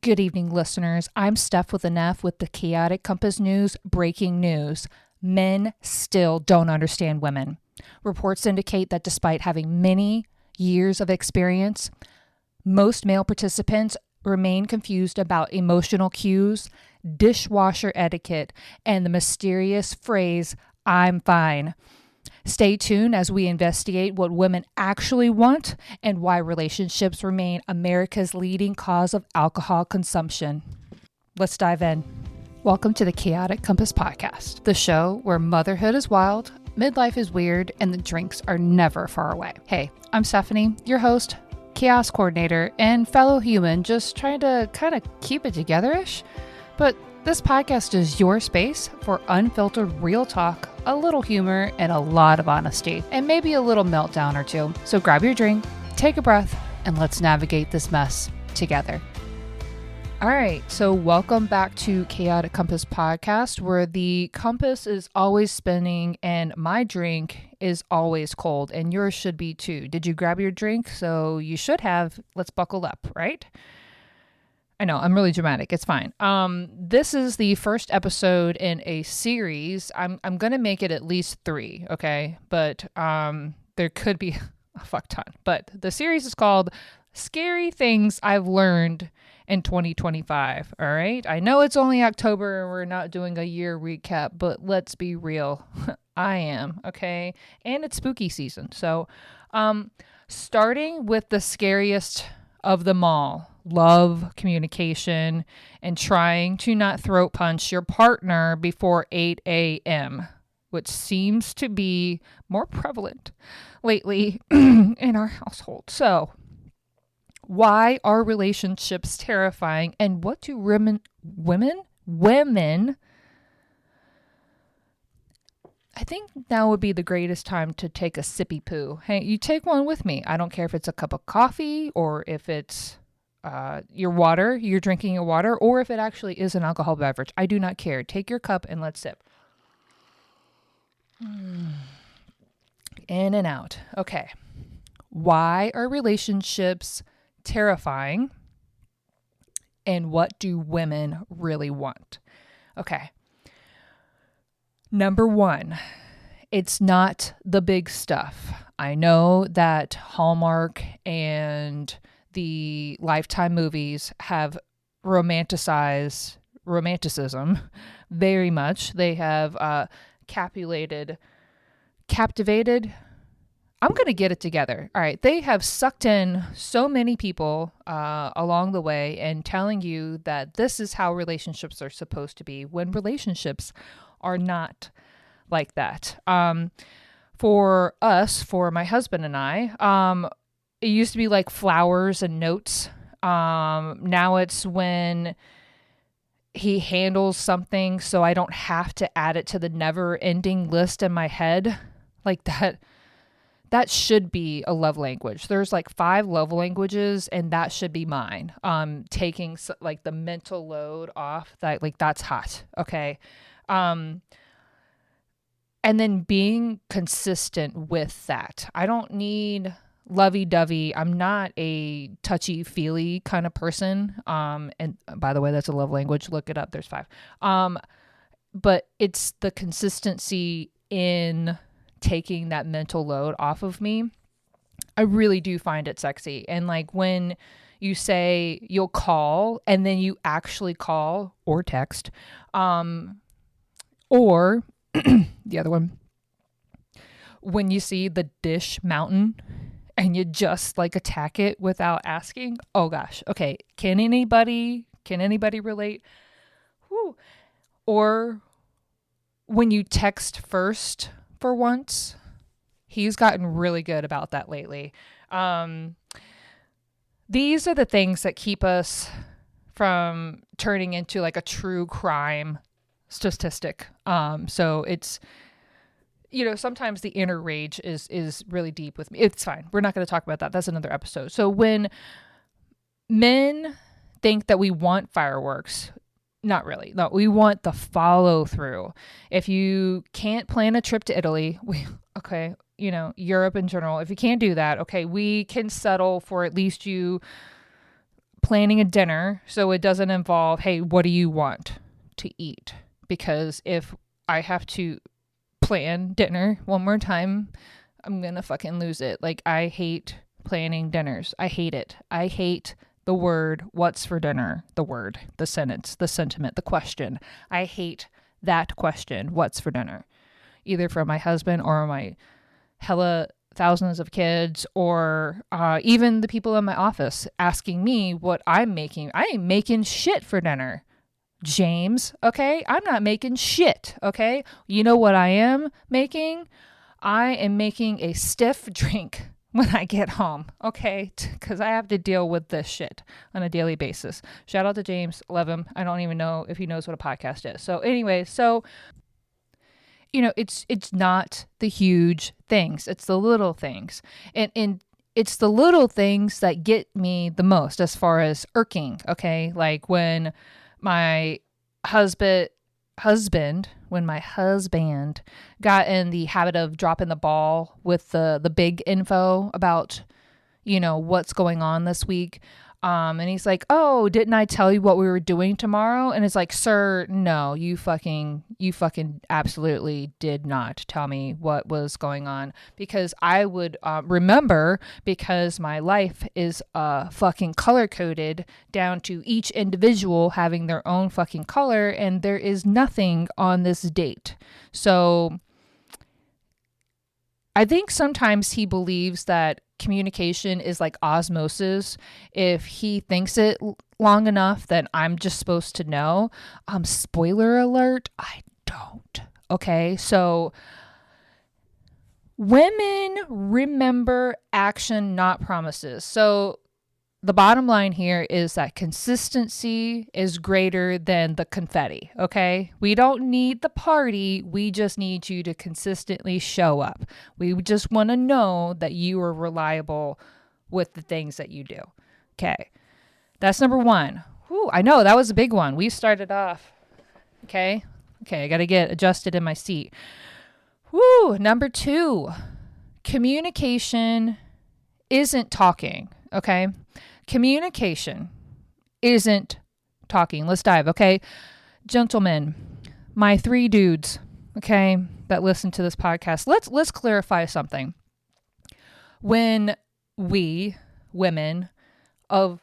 Good evening, listeners. I'm Steph with an F with the Chaotic Compass News breaking news. Men still don't understand women. Reports indicate that despite having many years of experience, most male participants remain confused about emotional cues, dishwasher etiquette, and the mysterious phrase, "I'm fine." Stay tuned as we investigate what women actually want and why relationships remain America's leading cause of alcohol consumption. Let's dive in. Welcome to the Chaotic Compass Podcast, the show where motherhood is wild, midlife is weird, and the drinks are never far away. Hey, I'm Stephanie, your host, chaos coordinator, and fellow human, just trying to kind of keep it together-ish. But this podcast is your space for unfiltered real talk, a little humor, and a lot of honesty, and maybe a little meltdown or two. So grab your drink, take a breath, and let's navigate this mess together. All right, so welcome back to Chaotic Compass Podcast, where the compass is always spinning and my drink is always cold, and yours should be too. Did you grab your drink? So you should have. Let's buckle up, right? I know, I'm really dramatic. It's fine. This is the first episode in a series. I'm going to make it at least 3, okay? But there could be a fuck ton. But the series is called Scary Things I've Learned in 2025, all right? I know it's only October and we're not doing a year recap, but let's be real. I am, okay? And it's spooky season. So starting with the scariest of them all, love, communication, and trying to not throat punch your partner before 8 a.m., which seems to be more prevalent lately in our household. So, why are relationships terrifying, and what do women? I think now would be the greatest time to take a sippy poo. Hey, you take one with me. I don't care if it's a cup of coffee or if it's your water, you're drinking your water, or if it actually is an alcohol beverage. I do not care. Take your cup and let's sip. In and out. Okay. Why are relationships terrifying? And what do women really want? Okay. Number 1, it's not the big stuff. I know that Hallmark and the Lifetime movies have romanticized romanticism very much. They have captivated. I'm going to get it together. All right. They have sucked in so many people along the way and telling you that this is how relationships are supposed to be, when relationships are not like that. For us, for my husband and I, it used to be like flowers and notes. Now it's when he handles something so I don't have to add it to the never ending list in my head. Like that should be a love language. There's like 5 love languages and that should be mine. Taking like the mental load off that, like, that's hot. Okay. And then being consistent with that. I don't need lovey-dovey. I'm not a touchy-feely kind of person. And by the way, that's a love language. Look it up. There's 5. But it's the consistency in taking that mental load off of me. I really do find it sexy. And like when you say you'll call and then you actually call or text, or the other one, when you see the dish mountain and you just like attack it without asking. Oh gosh. Okay. Can anybody relate? Whew. Or when you text first for once. He's gotten really good about that lately. These are the things that keep us from turning into like a true crime statistic. So it's, sometimes the inner rage is really deep with me. It's fine. We're not going to talk about that. That's another episode. So when men think that we want fireworks, not really. No, we want the follow through. If you can't plan a trip to Italy, Europe in general, if you can't do that, okay, we can settle for at least you planning a dinner so it doesn't involve, hey, what do you want to eat? Because if I have to plan dinner one more time, I'm gonna fucking lose it. Like, I hate planning dinners. I hate it. I hate the word, what's for dinner? The word, the sentence, the sentiment, the question. I hate that question, what's for dinner? Either from my husband or my hella thousands of kids, or even the people in my office asking me what I'm making. I ain't making shit for dinner, James, okay? I'm not making shit, okay? You know what I am making? I am making a stiff drink when I get home, okay? Because I have to deal with this shit on a daily basis. Shout out to James. Love him. I don't even know if he knows what a podcast is. So anyway, it's not the huge things. It's the little things. And it's the little things that get me the most as far as irking, okay? Like when my husband got in the habit of dropping the ball with the big info about, what's going on this week. And he's like, oh, didn't I tell you what we were doing tomorrow? And it's like, sir, no, you fucking absolutely did not tell me what was going on, because I would remember, because my life is fucking color coded down to each individual having their own fucking color, and there is nothing on this date. So I think sometimes he believes that communication is like osmosis. If he thinks it long enough, then I'm just supposed to know. Spoiler alert, I don't. Okay, so women remember action, not promises. So the bottom line here is that consistency is greater than the confetti, okay? We don't need the party. We just need you to consistently show up. We just want to know that you are reliable with the things that you do. Okay, that's number one. Whew, I know, that was a big one. We started off, okay, I got to get adjusted in my seat. Whew, number two, communication isn't talking, okay? Communication isn't talking. Let's dive, okay? Gentlemen, my 3 dudes, okay, that listen to this podcast, let's clarify something. When we women, when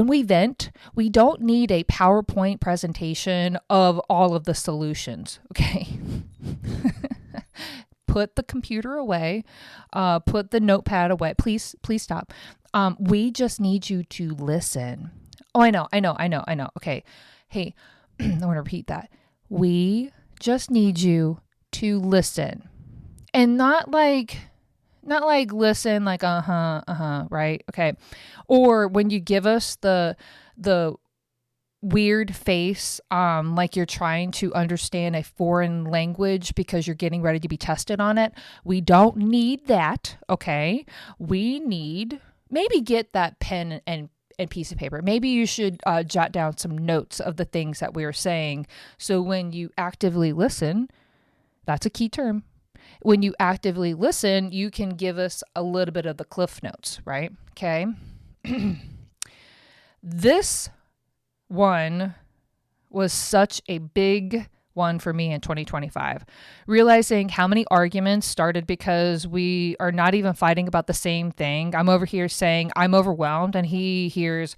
we vent, we don't need a PowerPoint presentation of all of the solutions, okay? Put the computer away, put the notepad away. Please stop. We just need you to listen. Oh, I know. Okay. Hey, I want to repeat that. We just need you to listen, and not like listen like, right? Okay. Or when you give us the weird face, like you're trying to understand a foreign language because you're getting ready to be tested on it. We don't need that, okay? We need, maybe get that pen and piece of paper. Maybe you should jot down some notes of the things that we are saying. So when you actively listen, that's a key term. When you actively listen, you can give us a little bit of the cliff notes, right? Okay. This one was such a big one for me in 2025. Realizing how many arguments started because we are not even fighting about the same thing. I'm over here saying I'm overwhelmed, and he hears,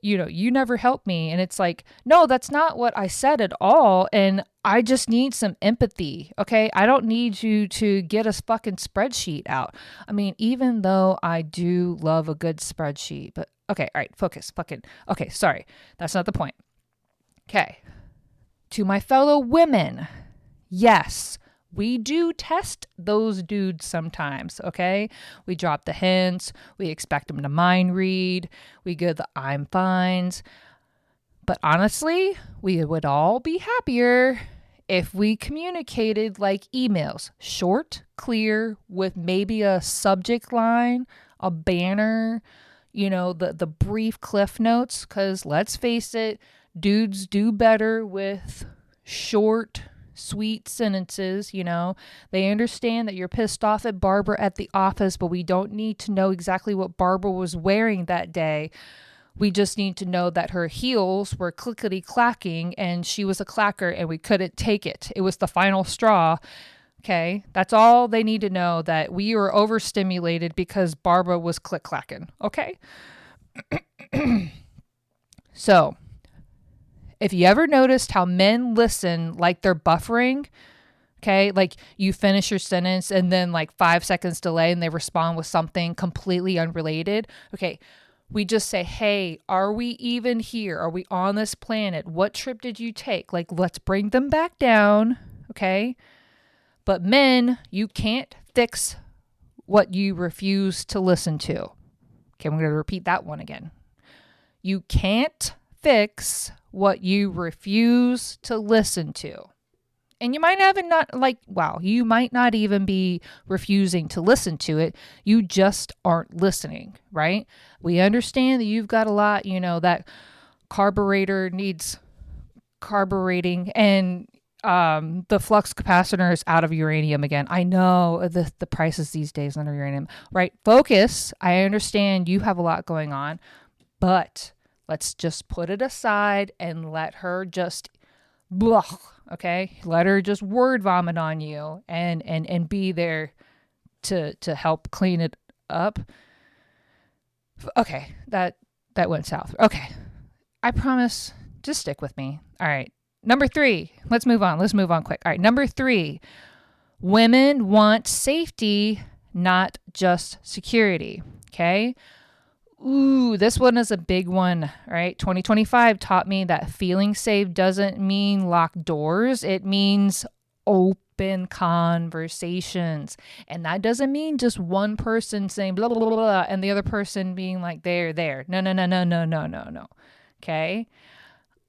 you never help me. And it's like, no, that's not what I said at all. And I just need some empathy. Okay. I don't need you to get a fucking spreadsheet out. I mean, even though I do love a good spreadsheet, but okay. All right. Focus. Okay. Sorry. That's not the point. Okay. To my fellow women. Yes. We do test those dudes sometimes, okay? We drop the hints. We expect them to mind read. We get the I'm fines. But honestly, we would all be happier if we communicated like emails. Short, clear, with maybe a subject line, a banner, the brief cliff notes. Because let's face it, dudes do better with short sweet sentences, They understand that you're pissed off at Barbara at the office, but we don't need to know exactly what Barbara was wearing that day. We just need to know that her heels were clickety clacking and she was a clacker and we couldn't take it. It was the final straw. Okay. That's all they need to know, that we were overstimulated because Barbara was click clacking. Okay. So if you ever noticed how men listen like they're buffering, okay, like you finish your sentence and then like 5 seconds delay and they respond with something completely unrelated. Okay. We just say, hey, are we even here? Are we on this planet? What trip did you take? Like, let's bring them back down. Okay. But men, you can't fix what you refuse to listen to. Okay. I'm going to repeat that one again. You can't fix what you refuse to listen to. And you might you might not even be refusing to listen to it. You just aren't listening, right? We understand that you've got a lot, that carburetor needs carbureting and the flux capacitor is out of uranium again. I know the prices these days on uranium, right? Focus. I understand you have a lot going on, but let's just put it aside and let her just blah. Okay, let her just word vomit on you and be there to help clean it up. Okay, that went south. Okay, I promise, just stick with me. All right, number 3. Let's move on quick. All right, number 3. Women want safety, not just security. Okay. Ooh, this one is a big one, right? 2025 taught me that feeling safe doesn't mean locked doors. It means open conversations. And that doesn't mean just one person saying blah, blah, blah, blah, and the other person being like, there. No. Okay?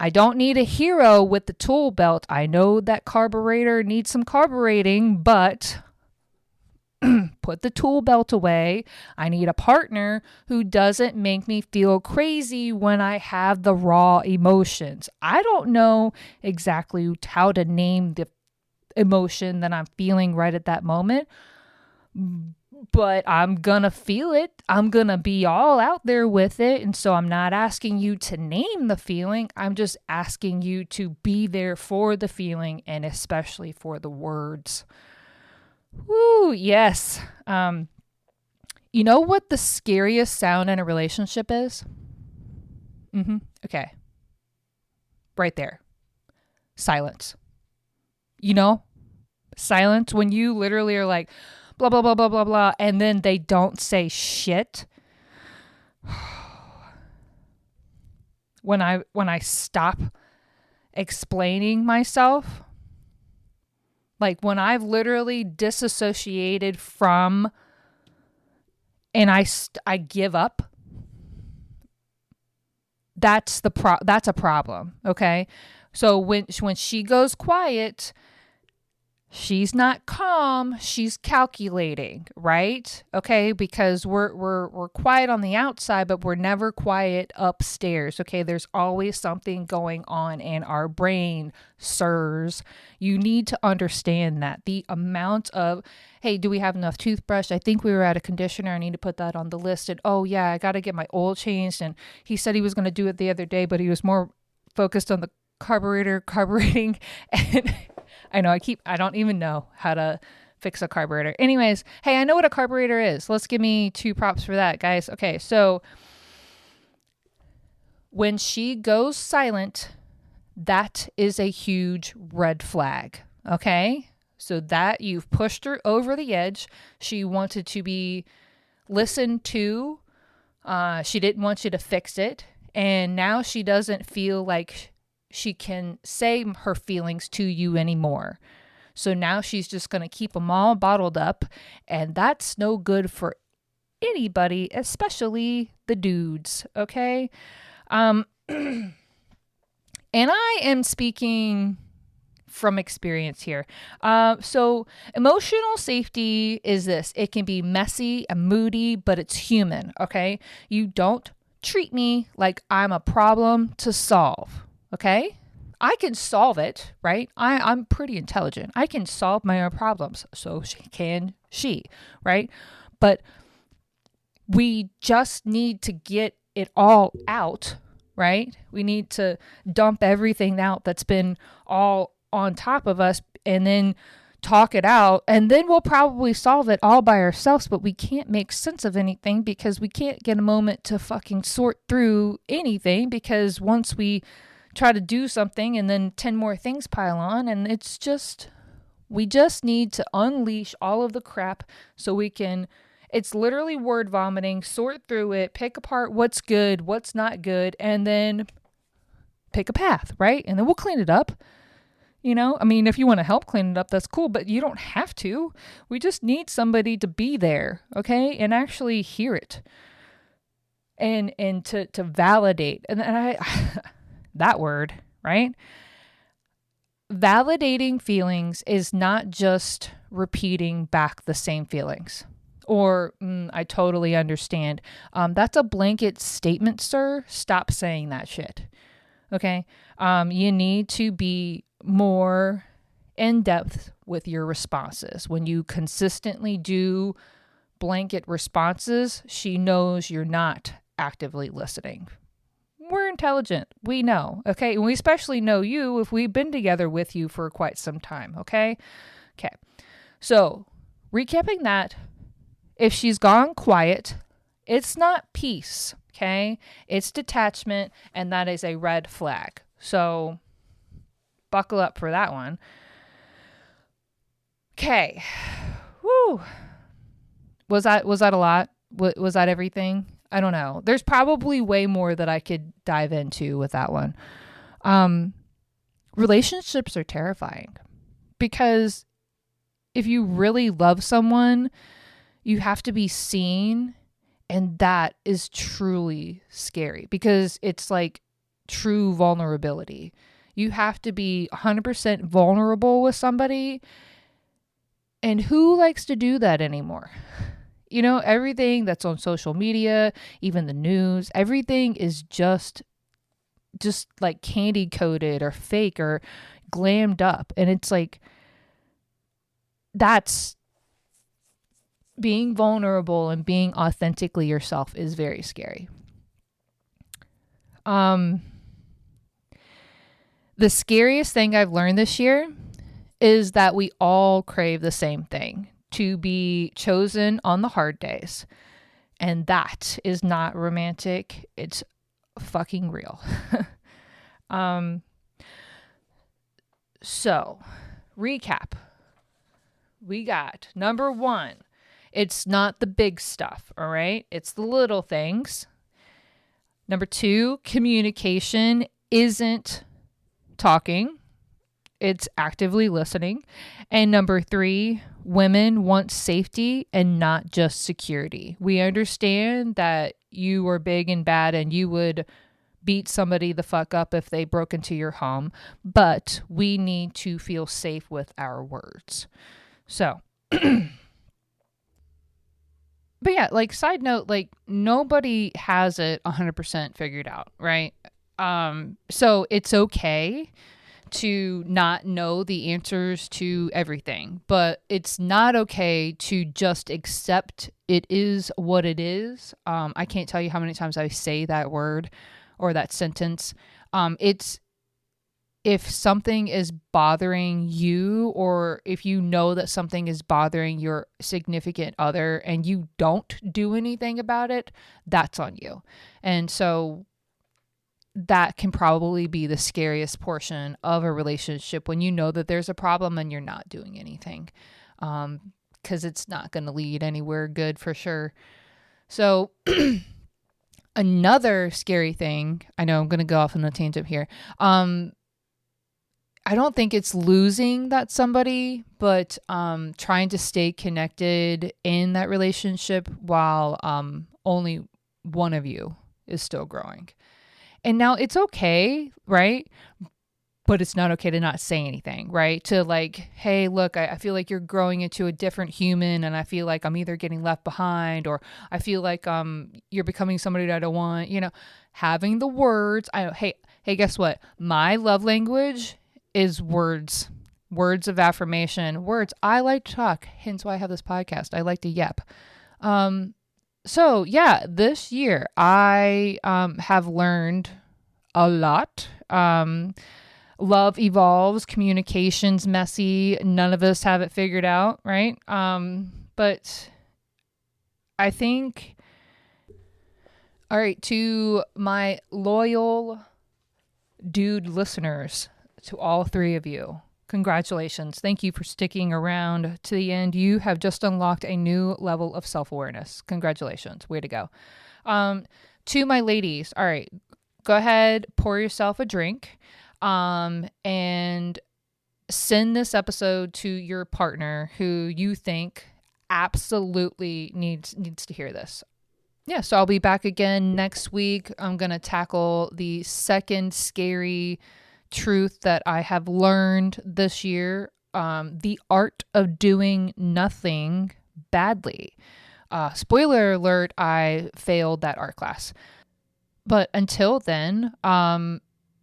I don't need a hero with the tool belt. I know that carburetor needs some carbureting, but put the tool belt away. I need a partner who doesn't make me feel crazy when I have the raw emotions. I don't know exactly how to name the emotion that I'm feeling right at that moment, but I'm gonna feel it. I'm gonna be all out there with it. And so I'm not asking you to name the feeling. I'm just asking you to be there for the feeling and especially for the words. Woo, yes. You know what the scariest sound in a relationship is? Okay. Right there. Silence. Silence when you literally are like, blah, blah, blah, blah, blah, blah, and then they don't say shit. When I stop explaining myself, like when I've literally disassociated from and I give up, that's a problem, okay? So when she goes quiet, she's not calm, she's calculating, right? Okay, because we're quiet on the outside, but we're never quiet upstairs. Okay, there's always something going on in our brain, sirs. You need to understand that the amount of, hey, do we have enough toothbrush? I think we were out of conditioner. I need to put that on the list. And oh yeah, I got to get my oil changed. And he said he was going to do it the other day, but he was more focused on the carbureting and I know I don't even know how to fix a carburetor. Anyways, hey, I know what a carburetor is. Let's give me 2 props for that, guys. Okay, so when she goes silent, that is a huge red flag. Okay, so that you've pushed her over the edge. She wanted to be listened to. She didn't want you to fix it. And now she doesn't feel like she can say her feelings to you anymore. So now she's just going to keep them all bottled up. And that's no good for anybody, especially the dudes. Okay. And I am speaking from experience here. So emotional safety is this. It can be messy and moody, but it's human. Okay. You don't treat me like I'm a problem to solve. Okay? I can solve it, right? I'm pretty intelligent. I can solve my own problems. So can she, right? But we just need to get it all out, right? We need to dump everything out that's been all on top of us and then talk it out. And then we'll probably solve it all by ourselves, but we can't make sense of anything because we can't get a moment to fucking sort through anything, because once we try to do something and then 10 more things pile on, and it's just, we just need to unleash all of the crap so we can, it's literally word vomiting, sort through it, pick apart what's good, what's not good, and then pick a path, right? And then we'll clean it up. You know, I mean, if you want to help clean it up, that's cool, but you don't have to. We just need somebody to be there, okay? And actually hear it. And to validate. And I that word, right? Validating feelings is not just repeating back the same feelings. Or, I totally understand. That's a blanket statement, sir. Stop saying that shit. Okay? You need to be more in depth with your responses. When you consistently do blanket responses, she knows you're not actively listening. We're intelligent. We know. Okay? And we especially know you if we've been together with you for quite some time. Okay? Okay. So, recapping that, if she's gone quiet, it's not peace. Okay? It's detachment, and that is a red flag. So, buckle up for that one. Okay. Woo. Was that a lot? Was that everything? I don't know. There's probably way more that I could dive into with that one. Relationships are terrifying because if you really love someone, you have to be seen, and that is truly scary because it's like true vulnerability. You have to be 100% vulnerable with somebody. And who likes to do that anymore? You know, everything that's on social media, even the news, everything is just like candy coated or fake or glammed up. And it's like, that's being vulnerable and being authentically yourself is very scary. The scariest thing I've learned this year is that we all crave the same thing, to be chosen on the hard days. And that is not romantic. It's fucking real. So, recap. We got number 1. It's not the big stuff, all right? It's the little things. Number 2, communication isn't talking. It's actively listening. And number 3, women want safety and not just security. We understand that you are big and bad and you would beat somebody the fuck up if they broke into your home, but we need to feel safe with our words. So, but yeah, like side note, like nobody has it 100% figured out, right? So it's okay to not know the answers to everything, but it's not okay to just accept it is what it is. I can't tell you how many times I say that word or that sentence. It's, if something is bothering you, or if you know that something is bothering your significant other and you don't do anything about it, that's on you. And so that can probably be the scariest portion of a relationship, when you know that there's a problem and you're not doing anything, because it's not going to lead anywhere good for sure. So another scary thing, I know I'm going to go off on a tangent here. I don't think it's losing that somebody, but trying to stay connected in that relationship while only one of you is still growing. And now it's okay, right? but it's not okay to not say anything, right? To like, hey, look, I feel like you're growing into a different human, and I feel like I'm either getting left behind, or I feel like you're becoming somebody that I don't want, having the words. Hey, guess what? My love language is words. Words of affirmation. Words. I like to talk, hence why I have this podcast. I like to yep. So yeah, this year I have learned a lot. Love evolves, communication's messy. None of us have it figured out, right? But I think, all right, to my loyal dude listeners, to all three of you, congratulations. Thank you for sticking around to the end. You have just unlocked a new level of self-awareness. Congratulations. Way to go. To my ladies, all right, go ahead, pour yourself a drink. And send this episode to your partner who you think absolutely needs to hear this. Yeah, so I'll be back again next week. I'm going to tackle the second scary truth that I have learned this year, the art of doing nothing badly. Spoiler alert, I failed that art class. But until then,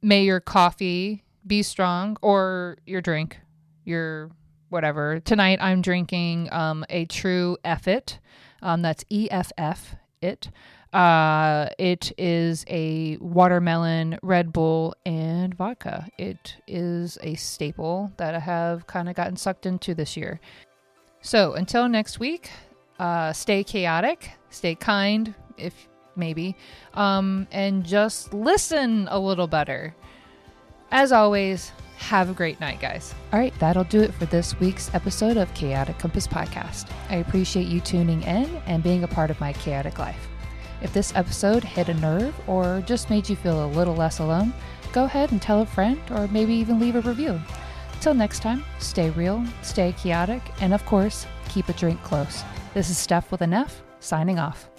may your coffee be strong, or your drink, your whatever. Tonight I'm drinking a true F-It. That's EFF, it. It is a watermelon, Red Bull, and vodka. It is a staple that I have kind of gotten sucked into this year. So until next week, stay chaotic, stay kind, if maybe, and just listen a little better. As always, have a great night, guys. All right, that'll do it for this week's episode of Chaotic Compass Podcast. I appreciate you tuning in and being a part of my chaotic life. If this episode hit a nerve or just made you feel a little less alone, go ahead and tell a friend, or maybe even leave a review. Till next time, stay real, stay chaotic, and of course, keep a drink close. This is Steph with an F, signing off.